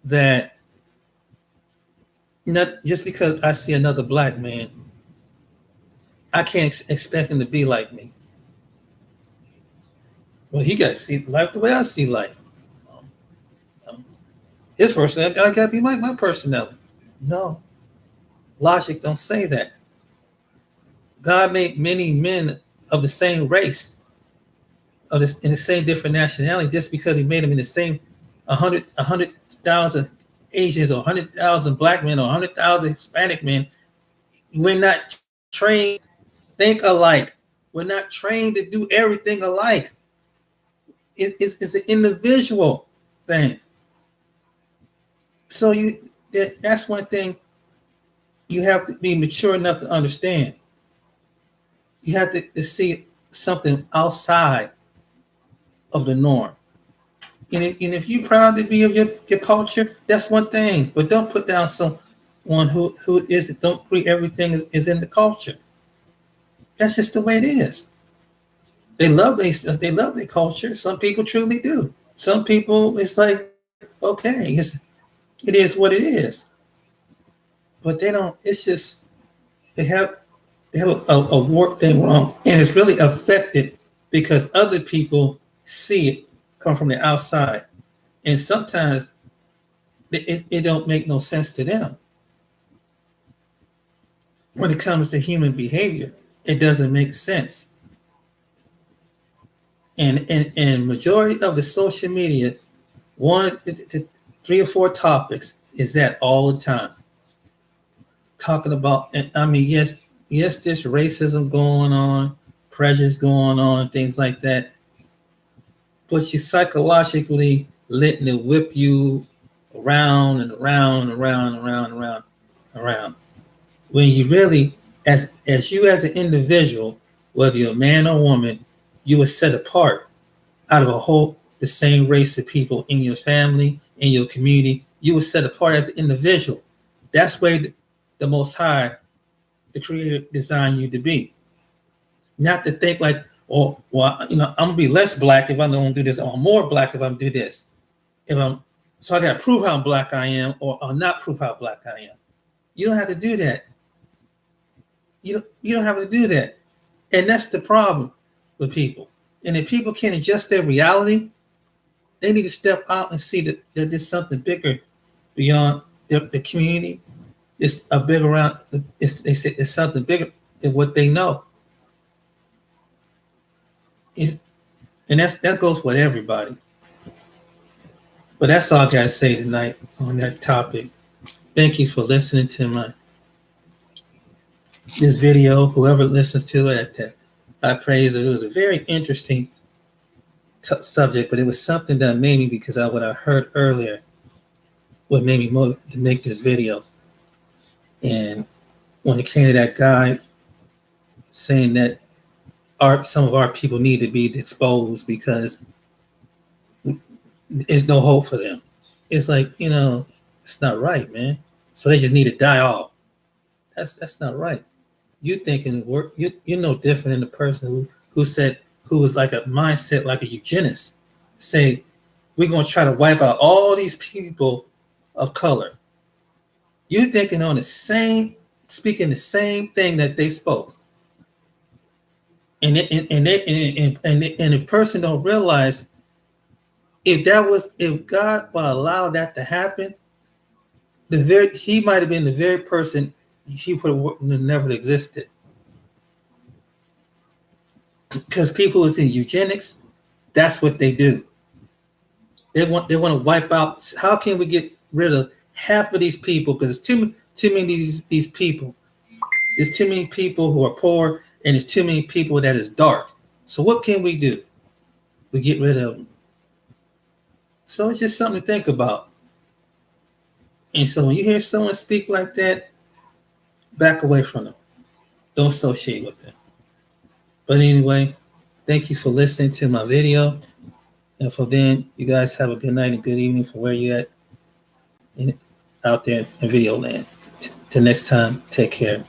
that not just because I see another black man, I can't expect him to be like me. Well, he got to see life the way I see life. Um, His personality, I got to be like my personality. No, logic don't say that. God made many men of the same race, of this in the same different nationality, just because He made them in the same 100,000 Asians or 100,000 black men or 100,000 Hispanic men. We're not trained to think alike. We're not trained to do everything alike. It's an individual thing. So that's one thing you have to be mature enough to understand. You have to see something outside of the norm. And if you're proud to be of your culture, that's one thing. But don't put down someone who isn't. Don't treat everything is in the culture. That's just the way it is. They love their culture. Some people truly do. Some people, it's like, okay, it is what it is. But they don't. It's just they have a work thing wrong, and it's really affected because other people see it come from the outside, and sometimes it don't make no sense to them. When it comes to human behavior, it doesn't make sense. And majority of the social media, one to 3 or 4 topics is that all the time. Talking about, and I mean, yes, there's racism going on, prejudice going on, things like that. But you psychologically letting it whip you around and around and around and around and around and around. When you really, as you as an individual, whether you're a man or woman, you were set apart out of the same race of people in your family, in your community. You were set apart as an individual. That's where the Most High, the Creator, designed you to be. Not to think like, oh, well, I'm gonna be less black if I don't do this, or I'm more black if I do this. So I gotta prove how black I am, or not prove how black I am. You don't have to do that. You don't have to do that, and that's the problem with people. And if people can't adjust their reality, they need to step out and see that there's something bigger beyond the community. It's a big around. It's something bigger than what they know. And that goes with everybody. But that's all I gotta say tonight on that topic. Thank you for listening to this video. Whoever listens to it, I praise it. It was a very interesting subject, but it was something that made me, because of what I heard earlier, what made me motivate to make this video. And when it came to that guy saying that some of our people need to be exposed because there's no hope for them. It's like, it's not right, man. So they just need to die off. That's not right. You thinking you're no different than the person who was like a mindset like a eugenist. Say, we're gonna try to wipe out all these people of color. You thinking speaking the same thing that they spoke. And the person don't realize if God would allow that to happen, he might have been the very person he would have never existed. Because people who's in eugenics, that's what they do. They want to wipe out. How can we get rid of half of these people? Because there's too many of these people. There's too many people who are poor, and there's too many people that is dark. So what can we do? We get rid of them. So it's just something to think about. And so when you hear someone speak like that, back away from them. Don't associate with them. But anyway, thank you for listening to my video. And for then, you guys have a good night and good evening from where you're at out there in video land. Till next time, take care.